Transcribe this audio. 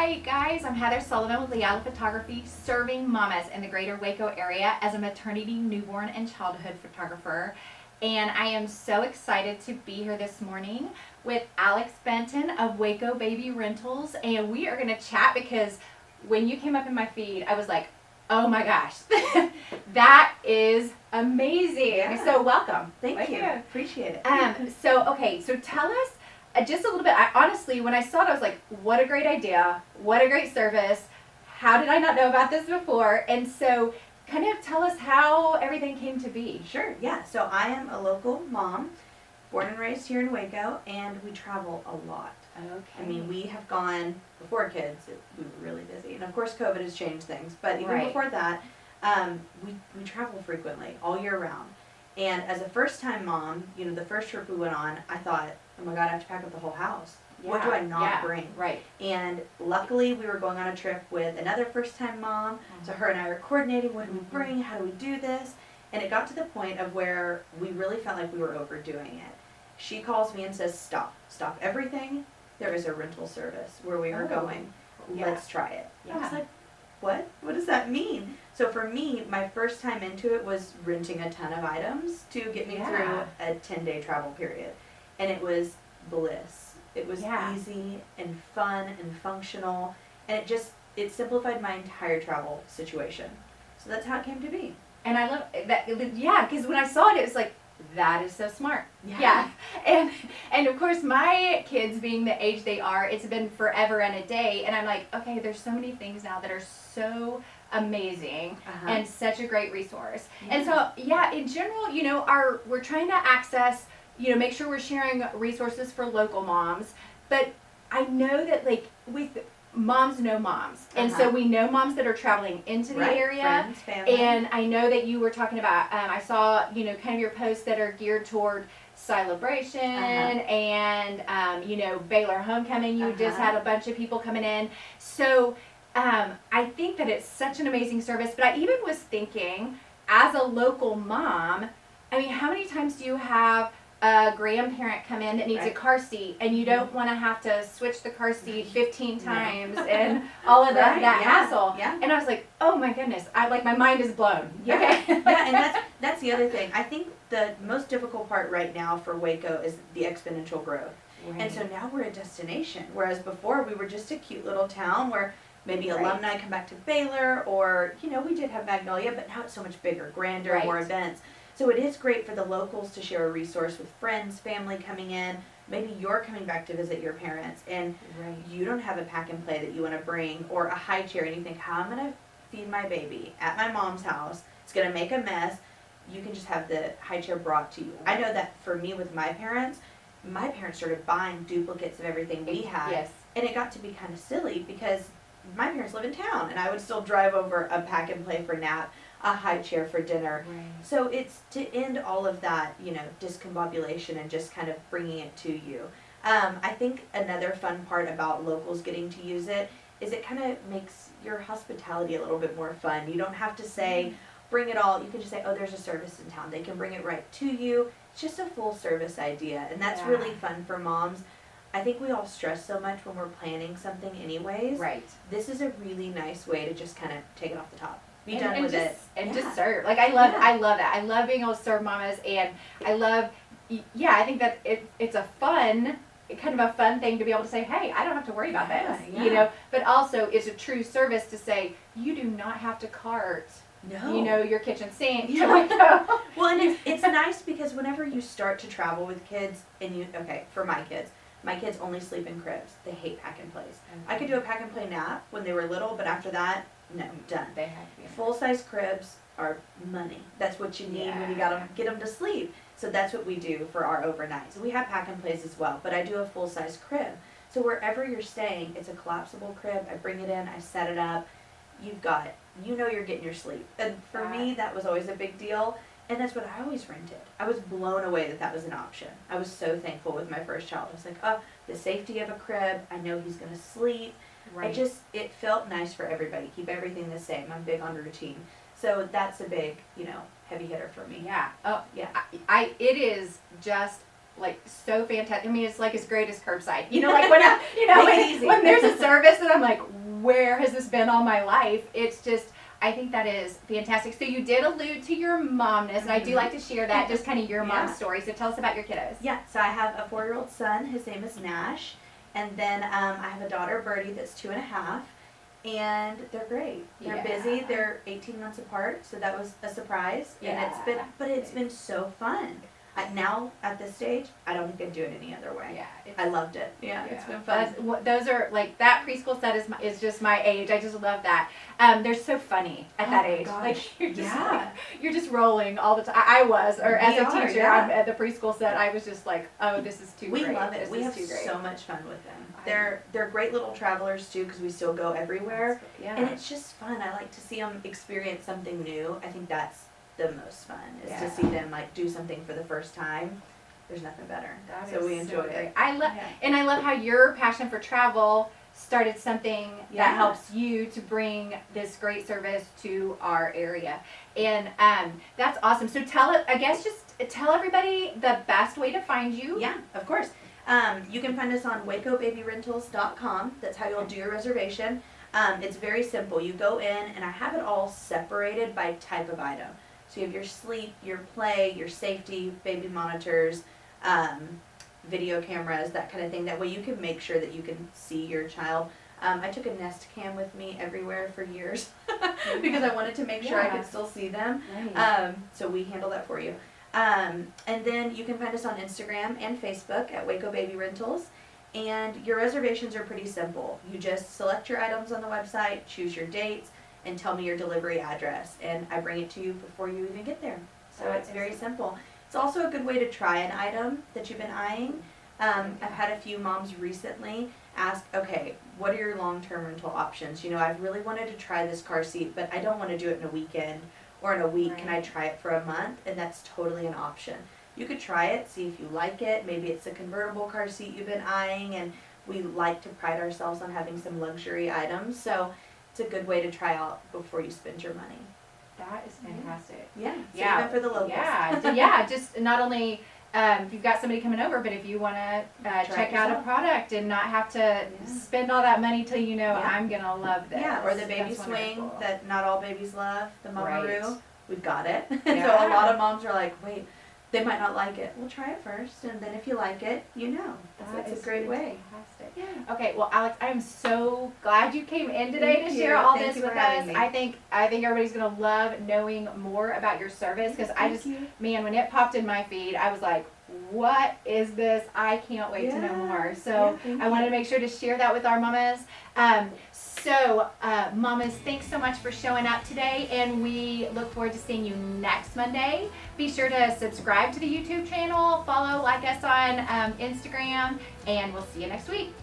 Hi guys, I'm Heather Sullivan with Leila Photography, serving mamas in the greater Waco area as a maternity, newborn, and childhood photographer. And I am so excited to be here this morning with Alex Benton of Waco Baby Rentals. And we are going to chat because when you came up in my feed, I was like, oh my gosh, that is amazing. Yeah. So welcome. Thank you. Appreciate it. So tell us just a little bit. Honestly, when I saw it, I was like, what a great idea. What a great service. How did I not know about this before? And so kind of tell us how everything came to be. Sure, yeah. So I am a local mom, born and raised here in Waco, and we travel a lot. Okay. I mean, we have gone, before kids, we were really busy. And of course, COVID has changed things. But even Right. before that, we travel frequently, all year round. And as a first-time mom, the first trip we went on, I thought, oh my God, I have to pack up the whole house. What do I not bring? Right. And luckily, we were going on a trip with another first-time mom. Mm-hmm. So her and I were coordinating, what do we bring? How do we do this? And it got to the point of where we really felt like we were overdoing it. She calls me and says, stop everything. There is a rental service where we are going. Yeah. Let's try it. Yeah. I was like, what? What does that mean? So for me, my first time into it was renting a ton of items to get me through a 10-day travel period. And it was bliss. It was easy and fun and functional. And it simplified my entire travel situation. So that's how it came to be. And I love that. Yeah, because when I saw it, it was like, that is so smart. Yeah. And of course, my kids being the age they are, it's been forever and a day. And I'm like, okay, there's so many things now that are so amazing and such a great resource. Yeah. And so, in general, we're trying to access, make sure we're sharing resources for local moms. But I know that with moms know moms. And so we know moms that are traveling into the area. Friends, family. And I know that you were talking about, I saw, kind of your posts that are geared toward celebration and, Baylor homecoming. You just had a bunch of people coming in. So I think that it's such an amazing service. But I even was thinking, as a local mom, I mean, how many times do you have a grandparent come in that needs a car seat and you don't want to have to switch the car seat 15 times and all of that hassle. Yeah. And I was like, oh my goodness, my mind is blown. Yeah. Okay. And that's the other thing. I think the most difficult part right now for Waco is the exponential growth. Right. And so now we're a destination, whereas before we were just a cute little town where maybe alumni come back to Baylor or, we did have Magnolia, but now it's so much bigger, grander, more events. So it is great for the locals to share a resource with friends, family coming in. Maybe you're coming back to visit your parents and you don't have a pack and play that you want to bring or a high chair and you think, how am I going to feed my baby at my mom's house? It's going to make a mess. You can just have the high chair brought to you. I know that for me with my parents started buying duplicates of everything we had. Yes. And it got to be kind of silly because my parents live in town and I would still drive over a pack and play for nap, a high chair for dinner. Right. So it's to end all of that, discombobulation and just kind of bringing it to you. I think another fun part about locals getting to use it is it kind of makes your hospitality a little bit more fun. You don't have to say, bring it all. You can just say, oh, there's a service in town. They can bring it right to you. It's just a full service idea. And that's really fun for moms. I think we all stress so much when we're planning something anyways. Right. This is a really nice way to just kind of take it off the top. Be done with it. And just serve. I love that. I love being able to serve mamas, and I love, I think that it's a fun, kind of a fun thing to be able to say, hey, I don't have to worry about this, but also it's a true service to say, you do not have to cart, your kitchen sink. Well, and it's nice because whenever you start to travel with kids, and for my kids only sleep in cribs. They hate pack and plays. I could do a pack and play nap when they were little, but after that, no, done. They have to be full-size cribs are money. That's what you need when you gotta get them to sleep. So that's what we do for our overnights. We have pack and plays as well, but I do a full-size crib. So wherever you're staying, it's a collapsible crib. I bring it in, I set it up. You're getting your sleep. And for me, that was always a big deal. And that's what I always rented. I was blown away that was an option. I was so thankful with my first child. I was like, oh, the safety of a crib. I know he's going to sleep. Right. It felt nice for everybody. Keep everything the same. I'm big on routine. So that's a big, heavy hitter for me. Yeah. Oh, yeah. It is just like so fantastic. I mean, it's like as great as curbside. You know, like when Make it easy. when there's a service that I'm like, where has this been all my life? It's just, I think that is fantastic. So you did allude to your momness, and I do like to share that, just kind of your mom story. So tell us about your kiddos. Yeah, so I have a 4-year-old son. His name is Nash. And then I have a daughter, Birdie, that's 2.5. And they're great. They're busy. They're 18 months apart, so that was a surprise. And it's been so fun. Now at this stage, I don't think I'd do it any other way. Yeah, I loved it. Yeah, it's been fun. Those are like that preschool set is just my age. I just love that. They're so funny at that age. Gosh. Like you're just rolling all the time. I was, or as a teacher, I'm at the preschool set. I was just like, oh, this is too great. We love it. We have so much fun with them. They're great little travelers too, because we still go everywhere. And it's just fun. I like to see them experience something new. I think that's the most fun, is to see them like do something for the first time. There's nothing better. So we enjoy it. I love how your passion for travel started something that helps you to bring this great service to our area. And that's awesome. So tell everybody the best way to find you. Yeah, of course. You can find us on WacoBabyRentals.com. That's how you'll do your reservation. It's very simple. You go in, and I have it all separated by type of item. So you have your sleep, your play, your safety, baby monitors, video cameras, that kind of thing. That way you can make sure that you can see your child. I took a Nest Cam with me everywhere for years because I wanted to make sure I could still see them. So we handle that for you. And then you can find us on Instagram and Facebook at Waco Baby Rentals. And your reservations are pretty simple. You just select your items on the website, choose your dates, and tell me your delivery address, and I bring it to you before you even get there. So it's very simple. It's also a good way to try an item that you've been eyeing. I've had a few moms recently ask, okay, what are your long-term rental options? You know, I've really wanted to try this car seat, but I don't want to do it in a weekend or in a week. Can I try it for a month? And that's totally an option. You could try it, see if you like it. Maybe it's a convertible car seat you've been eyeing, and we like to pride ourselves on having some luxury items. So it's a good way to try out before you spend your money. That is fantastic. So even for the locals. Just not only if you've got somebody coming over, but if you want to check out a product and not have to spend all that money till you know I'm gonna love this. Yeah, or the baby swing that not all babies love, the motherhood. We've got it. So a lot of moms are like, wait, they might not like it. Well, try it first, and then if you like it, you know. That's a great way. Fantastic. Yeah. Okay, well, Alex, I'm so glad you came in today to share all this with us. I think everybody's gonna love knowing more about your service, because man, when it popped in my feed, I was like, what is this? I can't wait to know more. So I wanted to make sure to share that with our mamas. Mamas, thanks so much for showing up today, and we look forward to seeing you next Monday. Be sure to subscribe to the YouTube channel, like us on Instagram, and we'll see you next week.